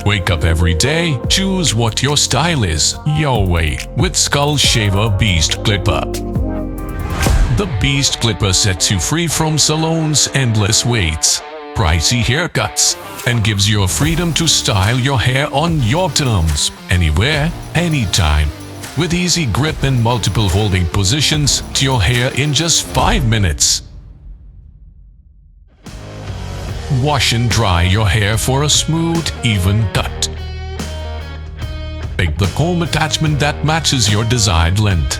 Wake up every day, choose what your style is, your way, with Skull Shaver Beast Clipper. The Beast Clipper sets you free from salon's endless waits, pricey haircuts, and gives you a freedom to style your hair on your terms, anywhere, anytime. With easy grip and multiple holding positions to your hair in just 5 minutes. Wash and dry your hair for a smooth, even cut. Pick the comb attachment that matches your desired length.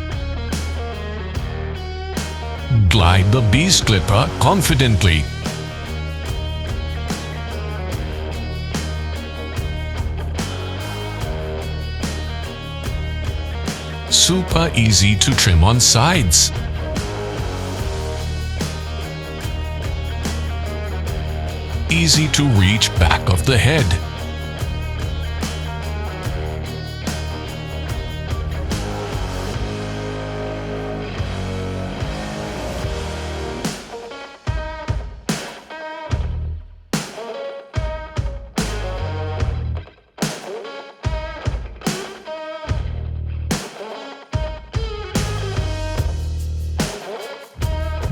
Glide the Beast Clipper confidently. Super easy to trim on sides. Easy to reach back of the head.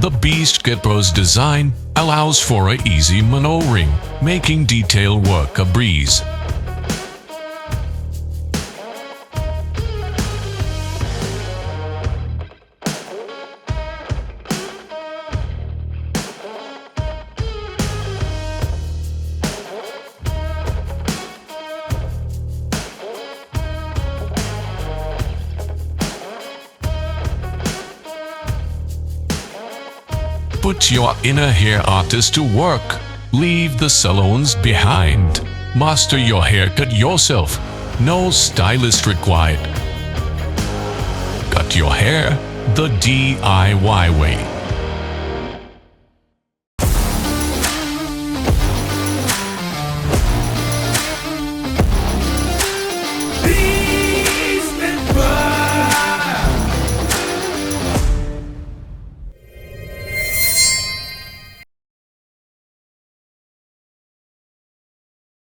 The Beast Clipper's design allows for an easy maneuvering, making detail work a breeze. Put your inner hair artist to work. Leave the salons behind. Master your haircut yourself. No stylist required. Cut your hair the DIY way.